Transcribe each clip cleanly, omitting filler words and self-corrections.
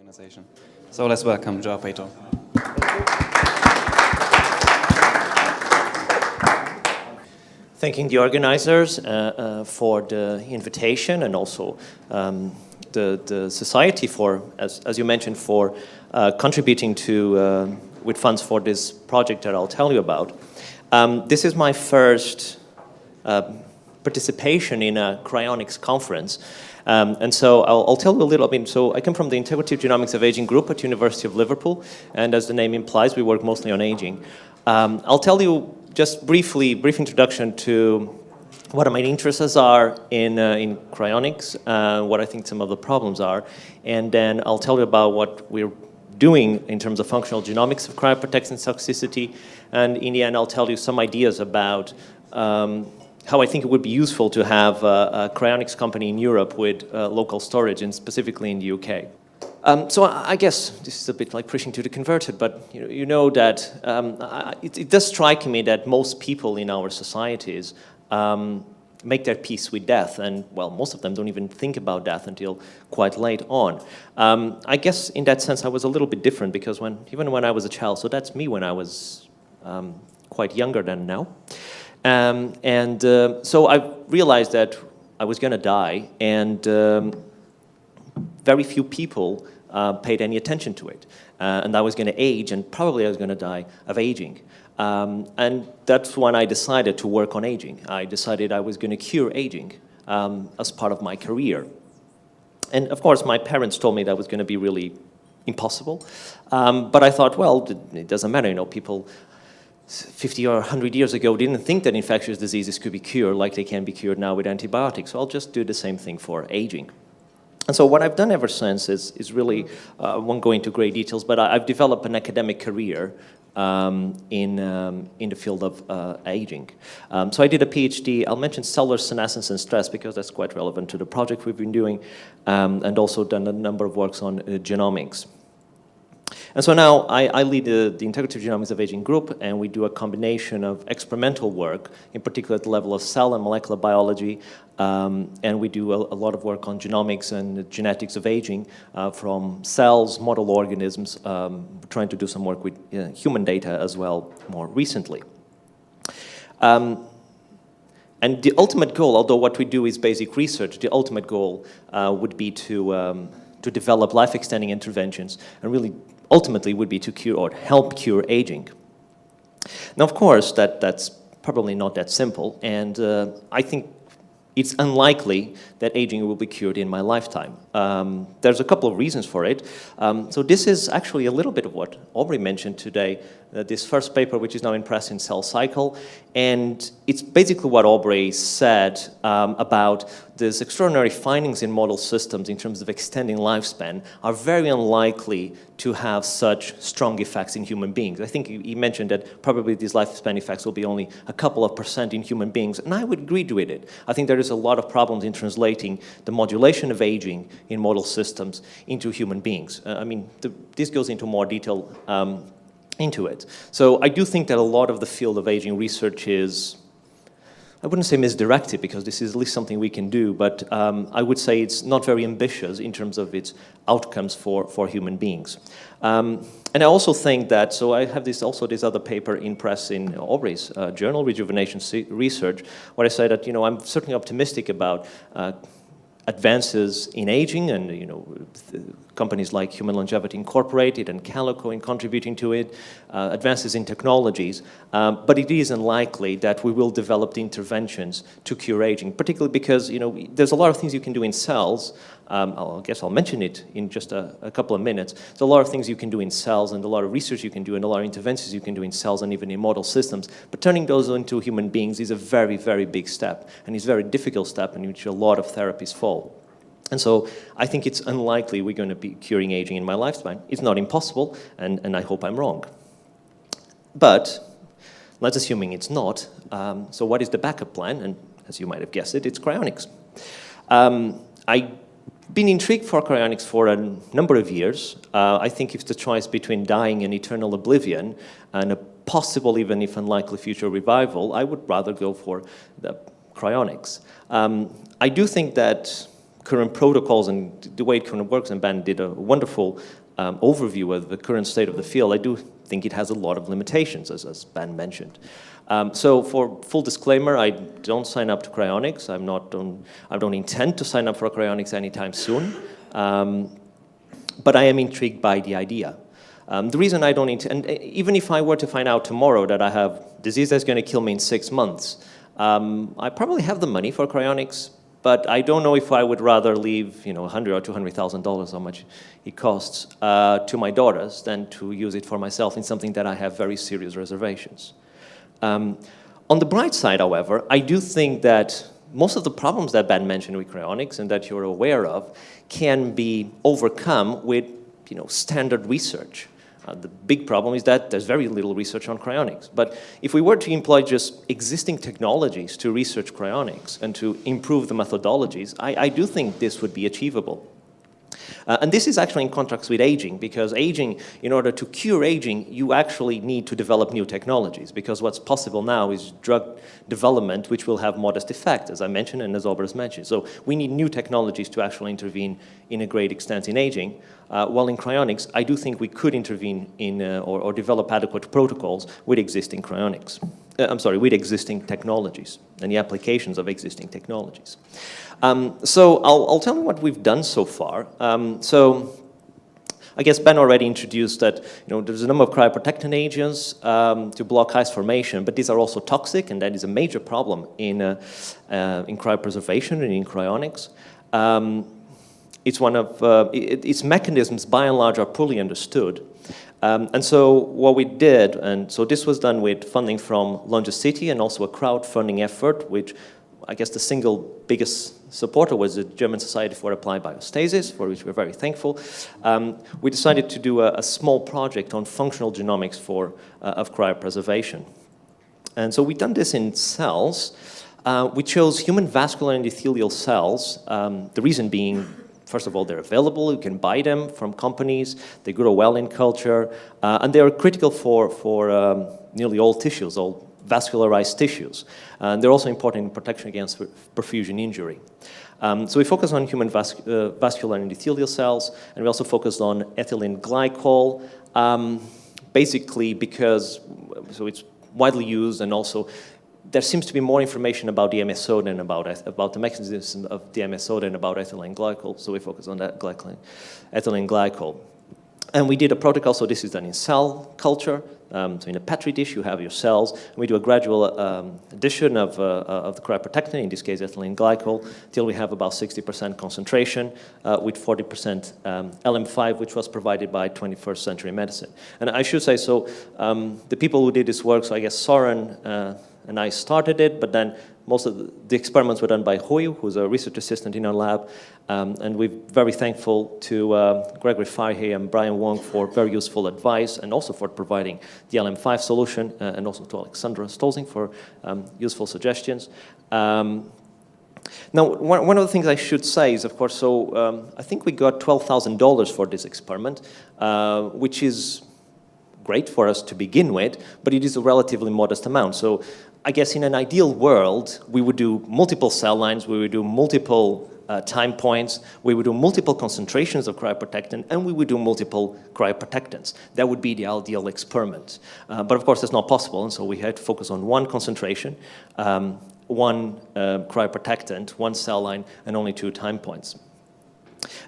organization. So let's welcome Joao Pedro. Thanking the organizers for the invitation, and also the society for, as you mentioned, for contributing to with funds for this project that I'll tell you about. This is my first participation in a cryonics conference. And so I'll tell you a little bit. So I come from the Integrative Genomics of Aging group at University of Liverpool, and as the name implies, we work mostly on aging. I'll tell you just brief introduction to what my interests are in cryonics, what I think some of the problems are, and then I'll tell you about what we're doing in terms of functional genomics of cryoprotectant toxicity, and in the end I'll tell you some ideas about how I think it would be useful to have a cryonics company in Europe with local storage, and specifically in the UK. So I guess this is a bit like preaching to the converted, but you know that it does strike me that most people in our societies make their peace with death, and well, most of them don't even think about death until quite late on. I guess in that sense I was a little bit different, because even when I was a child, so that's me when I was quite younger than now. So I realized that I was going to die, and very few people paid any attention to it. And I was going to age, and probably I was going to die of aging. And that's when I decided to work on aging. I decided I was going to cure aging as part of my career. And of course, my parents told me that was going to be really impossible. But I thought, well, it doesn't matter, you know, people 50 or 100 years ago didn't think that infectious diseases could be cured like they can be cured now with antibiotics. So I'll just do the same thing for aging. And so what I've done ever since is really, I won't go into great details, but I've developed an academic career in the field of aging. So I did a PhD. I'll mention cellular senescence and stress because that's quite relevant to the project we've been doing, and also done a number of works on genomics. And so now I lead the Integrative Genomics of Aging group, and we do a combination of experimental work, in particular at the level of cell and molecular biology, and we do a lot of work on genomics and genetics of aging, from cells, model organisms, trying to do some work with human data as well more recently. And the ultimate goal, although what we do is basic research, the ultimate goal would be to develop life-extending interventions, and really ultimately would be to cure or help cure aging. Now, of course, that's probably not that simple, and I think it's unlikely that aging will be cured in my lifetime. There's a couple of reasons for it. So this is actually a little bit of what Aubrey mentioned today, this first paper, which is now in press in Cell Cycle, and it's basically what Aubrey said about these extraordinary findings in model systems in terms of extending lifespan are very unlikely to have such strong effects in human beings. I think he mentioned that probably these lifespan effects will be only a couple of % in human beings, and I would agree with it. I think there is a lot of problems in translating the modulation of aging in model systems into human beings. I mean, this goes into more detail into it. So I do think that a lot of the field of aging research is, I wouldn't say misdirected, because this is at least something we can do, but I would say it's not very ambitious in terms of its outcomes for human beings. And I also think that, so I have this other paper in press in Aubrey's journal, Rejuvenation Research, where I say that, you know, I'm certainly optimistic about advances in aging, and you know, companies like Human Longevity Incorporated and Calico in contributing to it, advances in technologies, but it is unlikely that we will develop the interventions to cure aging, particularly because, you know, there's a lot of things you can do in cells. I guess I'll mention it in just a couple of minutes. There's a lot of things you can do in cells, and a lot of research you can do, and a lot of interventions you can do in cells and even in model systems, but turning those into human beings is a very, very big step, and it's a very difficult step in which a lot of therapies fall. And so I think it's unlikely we're going to be curing aging in my lifespan. It's not impossible, and I hope I'm wrong. But let's assuming it's not. So what is the backup plan? And as you might have guessed it's cryonics. I've been intrigued for cryonics for a number of years. I think if the choice between dying and eternal oblivion and a possible, even if unlikely, future revival, I would rather go for the cryonics. I do think that current protocols and the way it currently works, and Ben did a wonderful overview of the current state of the field, I do think it has a lot of limitations, as Ben mentioned. So for full disclaimer, I don't sign up to Cryonics. I don't intend to sign up for Cryonics anytime soon. But I am intrigued by the idea. The reason I don't intend, and even if I were to find out tomorrow that I have disease that's going to kill me in 6 months, I probably have the money for Cryonics, but I don't know if I would rather leave, $100,000 or $200,000, how much it costs, to my daughters than to use it for myself in something that I have very serious reservations. On the bright side, however, I do think that most of the problems that Ben mentioned with cryonics and that you're aware of can be overcome with standard research. The big problem is that there's very little research on cryonics. But if we were to employ just existing technologies to research cryonics and to improve the methodologies, I do think this would be achievable. And this is actually in contrast with aging, because aging, in order to cure aging, you actually need to develop new technologies, because what's possible now is drug development, which will have modest effect, as I mentioned and as Albert mentioned. So we need new technologies to actually intervene in a great extent in aging, while in cryonics, I do think we could intervene in or develop adequate protocols with existing cryonics. With existing technologies and the applications of existing technologies. So I'll tell you what we've done so far. So I guess Ben already introduced that there's a number of cryoprotectant agents to block ice formation, but these are also toxic, and that is a major problem in cryopreservation and in cryonics. It's one of its mechanisms, by and large, are poorly understood. And so what we did, and so this was done with funding from Longicity and also a crowdfunding effort, which I guess the single biggest supporter was the German Society for Applied Biostasis, for which we're very thankful. We decided to do a small project on functional genomics of cryopreservation. And so we've done this in cells. We chose human vascular endothelial cells, the reason being, first of all, they're available. You can buy them from companies. They grow well in culture. And they are critical for nearly all tissues, all vascularized tissues. And they're also important in protection against perfusion injury. So we focus on human vascular endothelial cells, and we also focused on ethylene glycol, basically because it's widely used, and also there seems to be more information about DMSO than about the mechanism of DMSO than about ethylene glycol, so we focus on that ethylene glycol. And we did a protocol, so this is done in cell culture. So in a Petri dish, you have your cells, and we do a gradual addition of the cryoprotectant, in this case ethylene glycol, till we have about 60% concentration with 40% LM5, which was provided by 21st Century Medicine. And I should say, so the people who did this work, so I guess Soren and I started it, but then most of the experiments were done by Hoyu, who's a research assistant in our lab, and we're very thankful to Gregory Fahey and Brian Wong for very useful advice, and also for providing the LM5 solution, and also to Alexandra Stolzing for useful suggestions. Now, one of the things I should say is, of course, so I think we got $12,000 for this experiment, which is great for us to begin with, but it is a relatively modest amount. So I guess in an ideal world, we would do multiple cell lines, we would do multiple time points, we would do multiple concentrations of cryoprotectant, and we would do multiple cryoprotectants. That would be the ideal experiment. But of course, that's not possible, and so we had to focus on one concentration, one cryoprotectant, one cell line, and only 2 time points.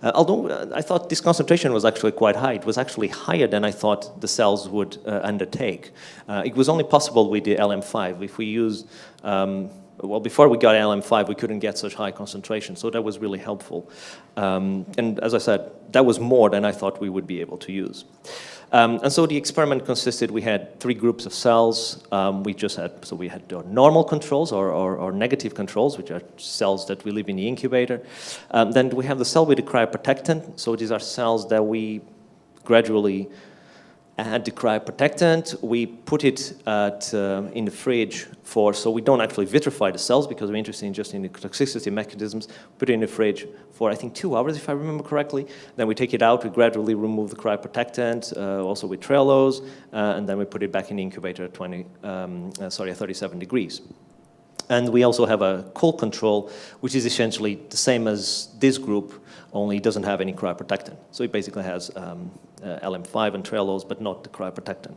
Although I thought this concentration was actually quite high, it was actually higher than I thought the cells would undertake. It was only possible with the LM5. If we used, well, before we got LM5, we couldn't get such high concentration, so that was really helpful. And as I said, that was more than I thought we would be able to use. And so the experiment consisted, we had 3 groups of cells. We had normal controls or negative controls, which are cells that we leave in the incubator. Then we have the cell with the cryoprotectant. So these are cells that we gradually add the cryoprotectant. We put it in the fridge so we don't actually vitrify the cells because we're interested just in the toxicity mechanisms. Put it in the fridge for, I think, 2 hours, if I remember correctly. Then we take it out, we gradually remove the cryoprotectant, also with Trehalose, and then we put it back in the incubator at 37 degrees. And we also have a cold control, which is essentially the same as this group, only doesn't have any cryoprotectant. So it basically has LM5 and Trehalose, but not the cryoprotectant.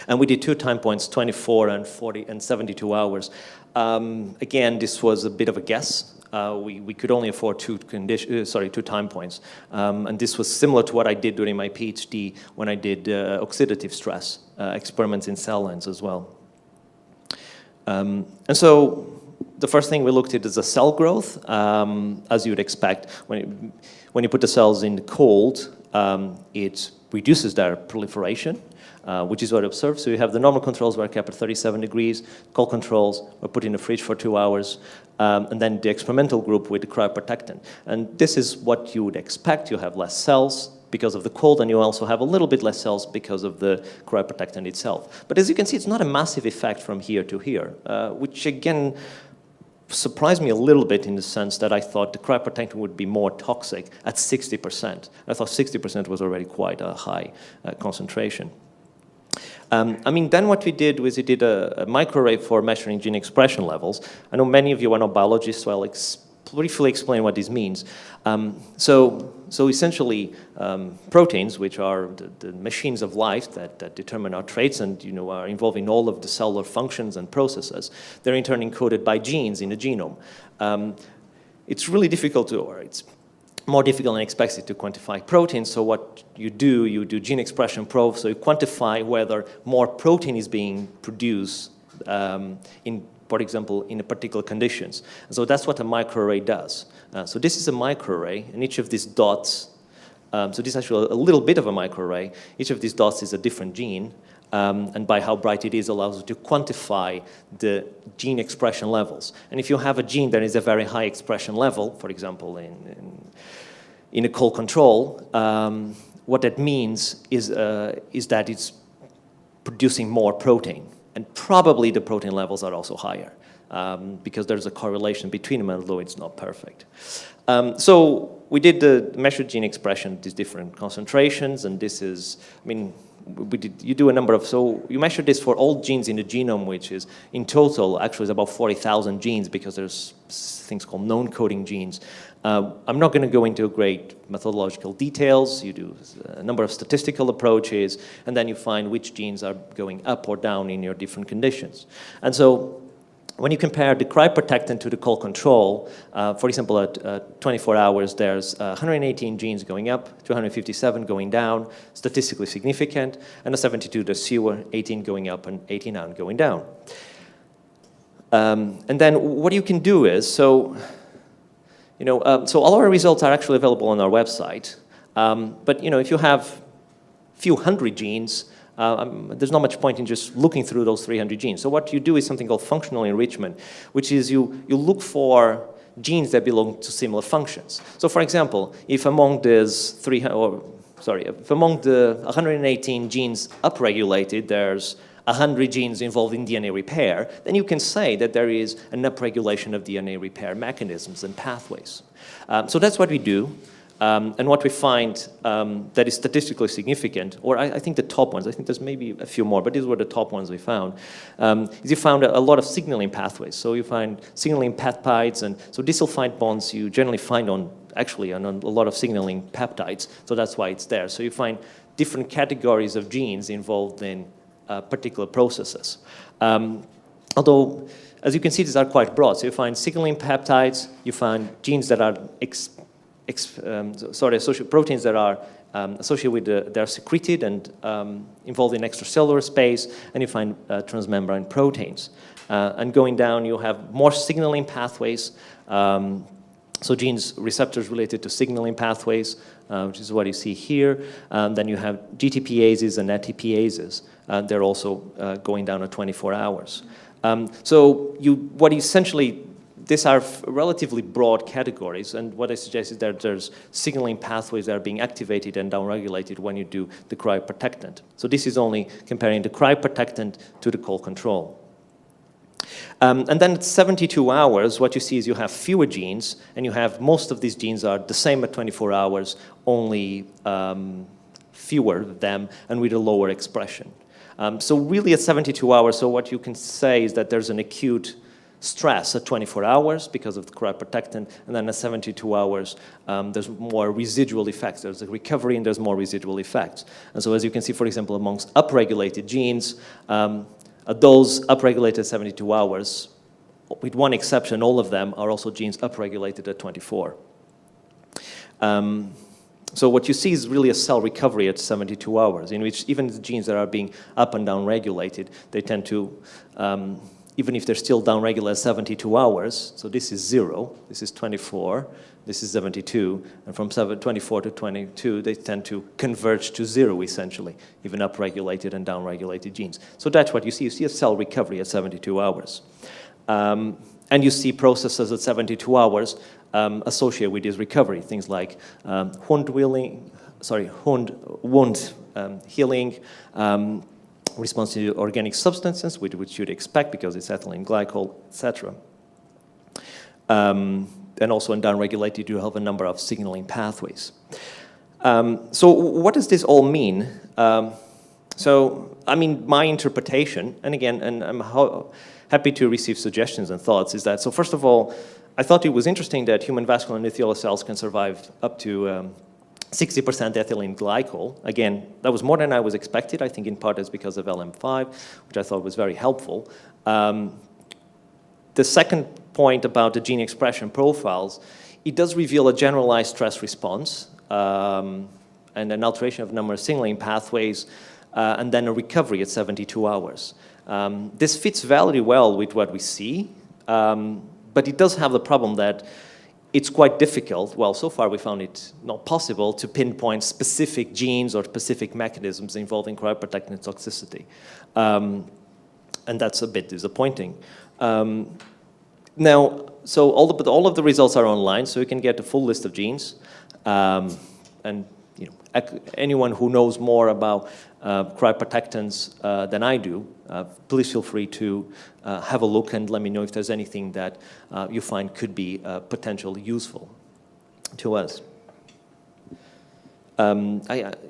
And we did 2 time points, 24 and 40 and 72 hours. Again, this was a bit of a guess. We could only afford 2 time points. And this was similar to what I did during my PhD when I did oxidative stress experiments in cell lines as well. And so the first thing we looked at is the cell growth, as you would expect. When you put the cells in the cold, it reduces their proliferation, which is what I observed. So you have the normal controls were kept at 37 degrees, cold controls were put in the fridge for 2 hours, and then the experimental group with the cryoprotectant. And this is what you would expect. You have less cells because of the cold, and you also have a little bit less cells because of the cryoprotectant itself. But as you can see, it's not a massive effect from here to here, which again surprised me a little bit in the sense that I thought the cryoprotectant would be more toxic at 60%. I thought 60% was already quite a high concentration. Then what we did was we did a microarray for measuring gene expression levels. I know many of you are not biologists, so I'll briefly explain what this means. So essentially, proteins, which are the machines of life that determine our traits and are involved in all of the cellular functions and processes, they're in turn encoded by genes in the genome. It's really difficult it's more difficult than expected to quantify proteins. So what you do gene expression probes. So you quantify whether more protein is being produced for example, in particular conditions. And so that's what a microarray does. So this is a microarray, and each of these dots, so this is actually a little bit of a microarray. Each of these dots is a different gene, and by how bright it is allows you to quantify the gene expression levels. And if you have a gene that is a very high expression level, for example, in a cold control, what that means is that it's producing more protein. And probably the protein levels are also higher because there's a correlation between them, although it's not perfect. So we did the measured gene expression at these different concentrations, and this is, you do a number of, so you measure this for all genes in the genome, which is in total actually is about 40,000 genes because there's things called known coding genes. I'm not going to go into great methodological details. You do a number of statistical approaches, and then you find which genes are going up or down in your different conditions. And so when you compare the cryoprotectant to the cold control, for example, at 24 hours, there's 118 genes going up, 257 going down, statistically significant, and at 72, there's fewer, 18 going up and 89 going down. And then what you can do is, so all our results are actually available on our website. But if you have a few hundred genes, there's not much point in just looking through those 300 genes. So what you do is something called functional enrichment, which is you look for genes that belong to similar functions. So for example, if among the 118 genes upregulated, there's 100 genes involved in DNA repair, then you can say that there is an upregulation of DNA repair mechanisms and pathways. So that's what we do. And what we find that is statistically significant, or I think the top ones, I think there's maybe a few more, but these were the top ones we found, is you found a lot of signaling pathways. So you find signaling peptides, and so disulfide bonds you generally find on a lot of signaling peptides, so that's why it's there. So you find different categories of genes involved in particular processes. Although, as you can see, these are quite broad. So you find signaling peptides, you find genes that are proteins that are associated with they're secreted and involved in extracellular space, and you find transmembrane proteins. And going down, you have more signaling pathways. So genes, receptors related to signaling pathways, which is what you see here. Then you have GTPases and ATPases. They're also going down at 24 hours. These are relatively broad categories, and what I suggest is that there's signaling pathways that are being activated and downregulated when you do the cryoprotectant. So this is only comparing the cryoprotectant to the cold control. And then at 72 hours, what you see is you have fewer genes, and you have most of these genes are the same at 24 hours, only fewer of them, and with a lower expression. So really at 72 hours, so what you can say is that there's an acute stress at 24 hours because of the cryoprotectant, and then at 72 hours, there's more residual effects. There's a recovery and there's more residual effects. And so as you can see, for example, amongst upregulated genes, those upregulated at 72 hours, with one exception, all of them are also genes upregulated at 24. So what you see is really a cell recovery at 72 hours, in which even the genes that are being up and down regulated, they tend to, even if they're still down regulated at 72 hours, so this is 0, this is 24, this is 72, and from 24 to 22, they tend to converge to 0, essentially, even upregulated and downregulated genes. So that's what you see. You see a cell recovery at 72 hours. And you see processes at 72 hours associated with this recovery, things like wound healing, response to organic substances, which you'd expect because it's ethylene glycol, etc. And also in downregulated, you have a number of signaling pathways. So what does this all mean? So, I mean, my interpretation, and again, and I'm happy to receive suggestions and thoughts, is that, so first of all, I thought it was interesting that human vascular endothelial cells can survive up to 60% ethylene glycol. Again, that was more than I was expected. I think in part it's because of LM5, which I thought was very helpful. The second point about the gene expression profiles, it does reveal a generalized stress response and an alteration of a number of signaling pathways, and then a recovery at 72 hours. This fits very well with what we see, but it does have the problem that it's quite difficult. Well, so far we found it not possible to pinpoint specific genes or specific mechanisms involving cryoprotectant toxicity. And that's a bit disappointing. Now, so all of the results are online, so you can get a full list of genes. And you know, anyone who knows more about cryoprotectants than I do, please feel free to have a look and let me know if there's anything that you find could be potentially useful to us.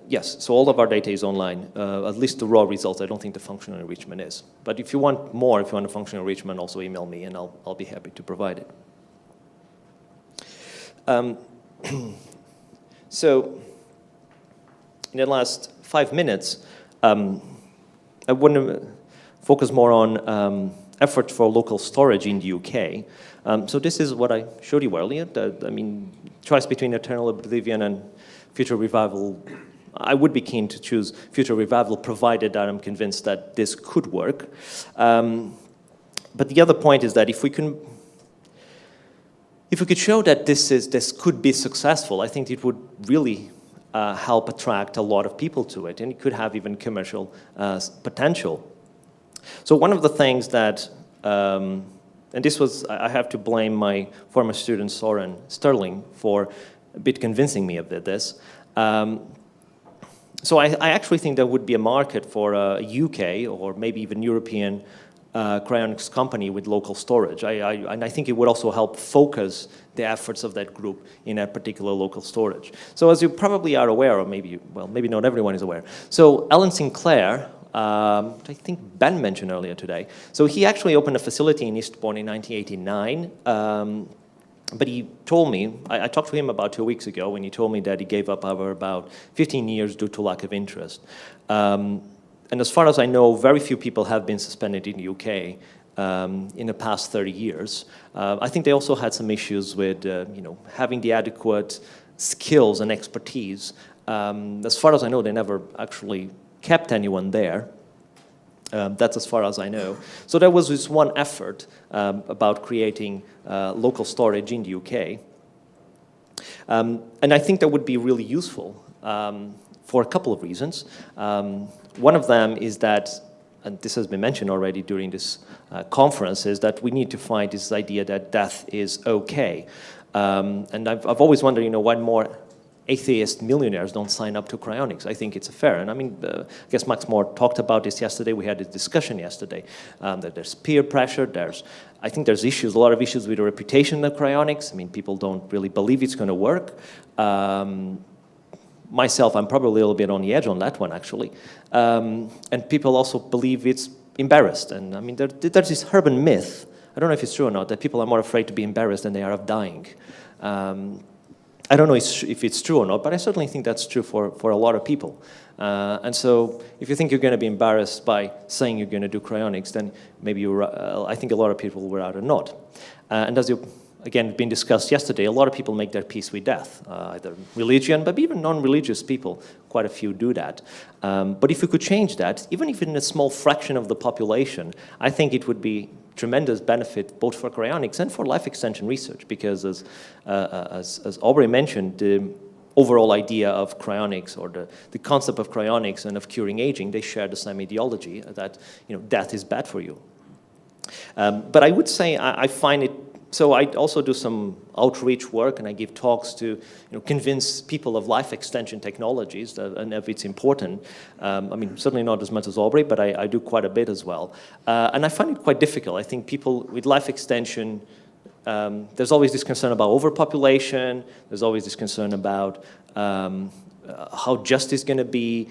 Yes, so all of our data is online, at least the raw results. I don't think the functional enrichment is. But if you want more, if you want a functional enrichment, also email me and I'll be happy to provide it. So in the last 5 minutes, I want to focus more on efforts for local storage in the UK. So this is what I showed you earlier. I mean, choice between eternal oblivion and future revival. I would be keen to choose future revival, provided that I'm convinced that this could work. But the other point is that if we could show that this could be successful, I think it would really help attract a lot of people to it, and it could have even commercial potential. So one of the things that, and this was, I have to blame my former student Soren Sterling for a bit convincing me of this. So I actually think there would be a market for a UK or maybe even European cryonics company with local storage. And I think it would also help focus the efforts of that group in a particular local storage. So as you probably are aware, or maybe, well, maybe not everyone is aware. So Alan Sinclair, I think Ben mentioned earlier today. So he actually opened a facility in Eastbourne in 1989. But he told me, I talked to him about 2 weeks ago, and he told me that he gave up over about 15 years due to lack of interest. And as far as I know, very few people have been suspended in the UK in the past 30 years. I think they also had some issues with having the adequate skills and expertise. As far as I know, they never actually kept anyone there. That's as far as I know. So there was this one effort about creating local storage in the UK. And I think that would be really useful for a couple of reasons. One of them is that, and this has been mentioned already during this conference, is that we need to find this idea that death is okay. And I've always wondered, why more atheist millionaires don't sign up to cryonics. I think it's fair. And I mean, I guess Max Moore talked about this yesterday. We had a discussion yesterday that there's peer pressure. I think there's issues, a lot of issues with the reputation of cryonics. I mean, people don't really believe it's going to work. Myself, I'm probably a little bit on the edge on that one, actually. And people also believe it's embarrassed. And I mean, there's this urban myth I don't know if it's true or not, that people are more afraid to be embarrassed than they are of dying. I don't know if it's true or not, but I certainly think that's true for a lot of people. And so if you think you're going to be embarrassed by saying you're going to do cryonics, then maybe I think a lot of people would rather not. And as you, again, been discussed yesterday, a lot of people make their peace with death, either religion, but even non-religious people, quite a few do that. But if we could change that, even if in a small fraction of the population, I think it would be tremendous benefit both for cryonics and for life extension research, because as Aubrey mentioned, the overall idea of cryonics, or the concept of cryonics and of curing aging, they share the same ideology that death is bad for you. But I would say I find it. So I also do some outreach work, and I give talks to convince people of life extension technologies and if it's important. I mean, certainly not as much as Aubrey, but I do quite a bit as well. And I find it quite difficult. I think people with life extension, there's always this concern about overpopulation. There's always this concern about how just it's going to be.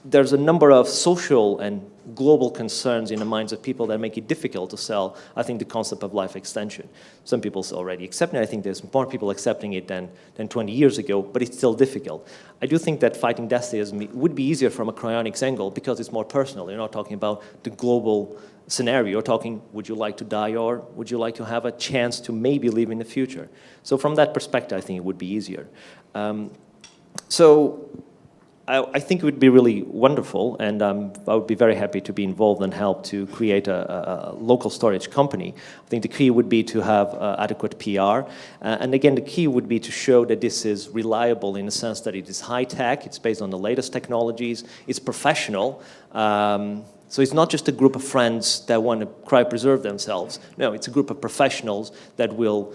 There's a number of social and global concerns in the minds of people that make it difficult to sell, I think, the concept of life extension. Some people already accept it. I think there's more people accepting it than 20 years ago, but it's still difficult. I do think that fighting death would be easier from a cryonics angle because it's more personal. You're not talking about the global scenario. You're talking, would you like to die, or would you like to have a chance to maybe live in the future? So from that perspective, I think it would be easier. I think it would be really wonderful, and I would be very happy to be involved and help to create a local storage company. I think the key would be to have adequate PR, and again, the key would be to show that this is reliable in the sense that it is high-tech, it's based on the latest technologies, it's professional. So it's not just a group of friends that want to cryopreserve themselves. No, it's a group of professionals that will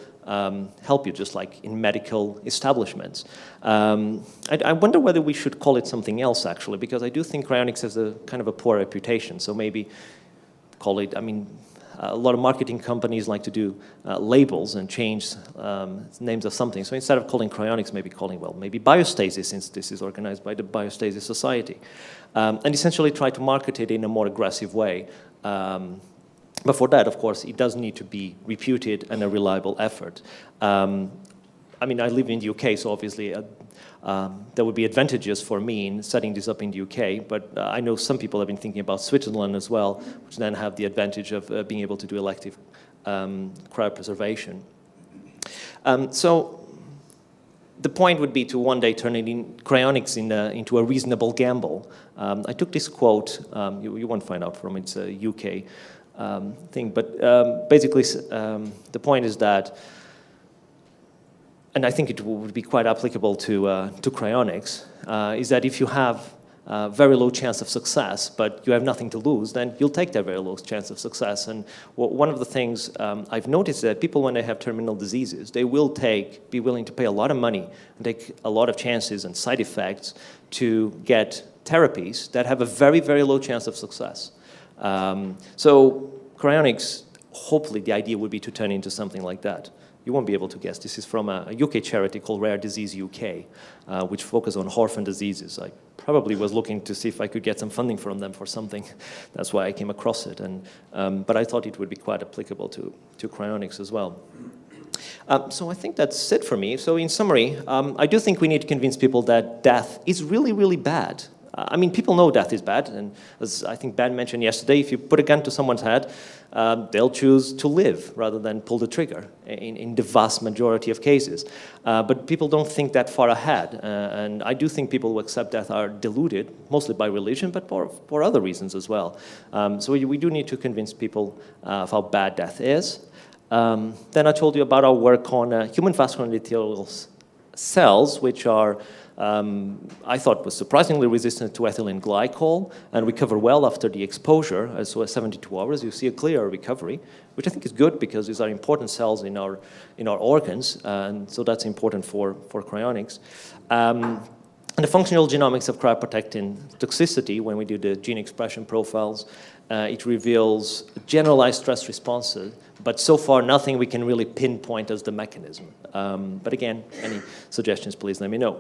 help you, just like in medical establishments. I wonder whether we should call it something else, actually, because I do think cryonics has a kind of a poor reputation. So maybe call it, I mean, a lot of marketing companies like to do labels and change names of something. So instead of calling cryonics, maybe calling, well, maybe biostasis, since this is organized by the Biostasis Society. And essentially try to market it in a more aggressive way. But for that, of course, it does need to be reputed and a reliable effort. I mean, I live in the UK, so obviously there would be advantages for me in setting this up in the UK, but I know some people have been thinking about Switzerland as well, which then have the advantage of being able to do elective cryopreservation. So the point would be to one day turn cryonics into a reasonable gamble. I took this quote, you won't find out from it, it's a UK thing, but basically the point is that, and I think it would be quite applicable to cryonics, is that if you have a very low chance of success, but you have nothing to lose, then you'll take that very low chance of success. And one of the things I've noticed is that people, when they have terminal diseases, they will be willing to pay a lot of money and take a lot of chances and side effects to get therapies that have a very, very low chance of success. So cryonics, hopefully the idea would be to turn into something like that. You won't be able to guess. This is from a UK charity called Rare Disease UK, which focuses on orphan diseases. I probably was looking to see if I could get some funding from them for something. That's why I came across it. But I thought it would be quite applicable to cryonics as well. So I think that's it for me. So in summary, I do think we need to convince people that death is really, really bad. I mean, people know death is bad, and as I think Ben mentioned yesterday, if you put a gun to someone's head, they'll choose to live rather than pull the trigger in the vast majority of cases. But people don't think that far ahead, and I do think people who accept death are deluded, mostly by religion, but for other reasons as well. So we do need to convince people of how bad death is. Then I told you about our work on human vascular endothelial cells, which are I thought was surprisingly resistant to ethylene glycol and recover well after the exposure, so at 72 hours. You see a clear recovery, which I think is good because these are important cells in our organs, and so that's important for cryonics. And the functional genomics of cryoprotectant toxicity, when we do the gene expression profiles, it reveals generalized stress responses, but so far nothing we can really pinpoint as the mechanism. But again, any suggestions, please let me know.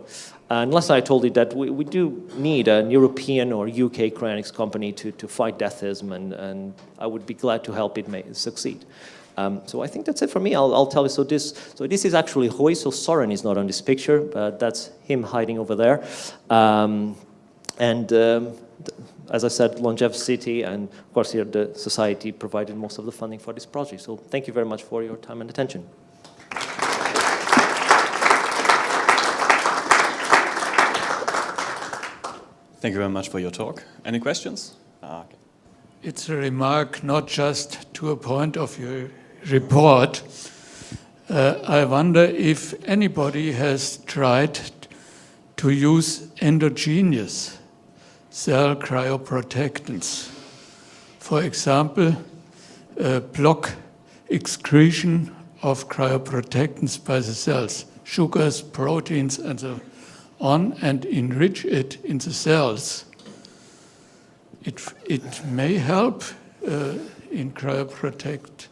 Unless I told you that we do need an European or UK cryonics company to fight deathism, and I would be glad to help it succeed. So I think that's it for me. I'll tell you. So this is actually Roy. So Soren is not on this picture, but that's him hiding over there. As I said, Longevity, and of course here the society provided most of the funding for this project. So thank you very much for your time and attention. Thank you very much for your talk. Any questions? Okay. It's a remark not just to a point of your report. I wonder if anybody has tried to use endogenous cell cryoprotectants. For example, block excretion of cryoprotectants by the cells, sugars, proteins, and so on, and enrich it in the cells. It may help in cryoprotectation.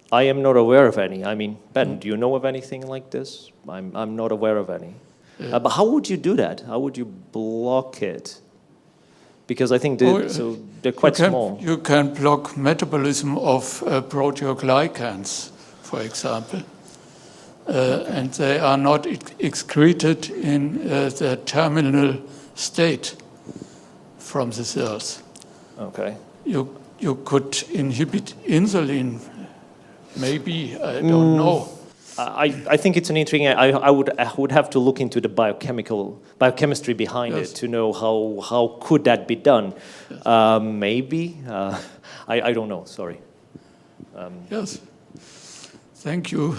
I am not aware of any. I mean, Ben, do you know of anything like this? I'm not aware of any. But how would you do that? How would you block it? Because I think they're quite small. You can block metabolism of proteoglycans, for example. And they are not excreted in the terminal state from the cells. Okay. You could inhibit insulin, maybe, I don't know. I think it's an interesting. I would have to look into the biochemistry behind it to know how could that be done. Yes. Maybe I don't know. Sorry. Yes. Thank you.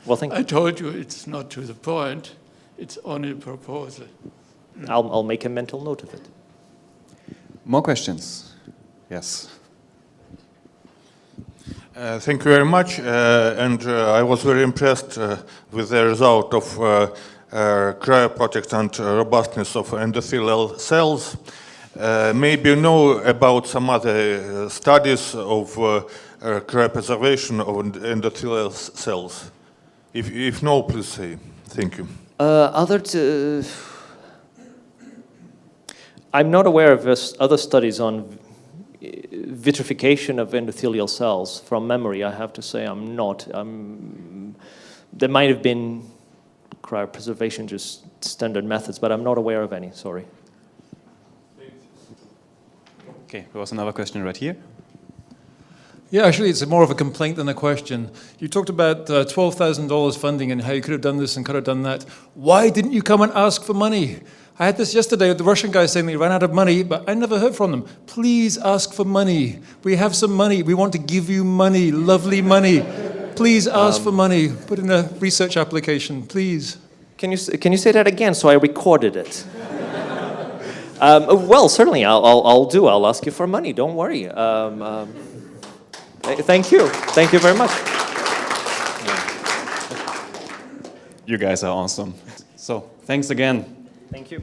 Well, thank you. I told you it's not to the point. It's only a proposal. I'll make a mental note of it. More questions? Yes. Thank you very much, and I was very impressed with the result of cryoprotectant robustness of endothelial cells. Maybe you know about some other studies of cryopreservation of endothelial cells. If no, please say. Thank you. I'm not aware of other studies on vitrification of endothelial cells. From memory, I have to say I'm not. There might have been cryopreservation, just standard methods, but I'm not aware of any, sorry. Okay, there was another question right here. Yeah, actually, it's more of a complaint than a question. You talked about $12,000 funding and how you could have done this and could have done that. Why didn't you come and ask for money? I had this yesterday with the Russian guy saying they ran out of money, but I never heard from them. Please ask for money. We have some money. We want to give you money, lovely money. Please ask for money. Put in a research application, please. Can you say that again so I recorded it? Well, certainly, I'll do. I'll ask you for money. Don't worry. Thank you. Thank you very much. You guys are awesome. So, thanks again. Thank you.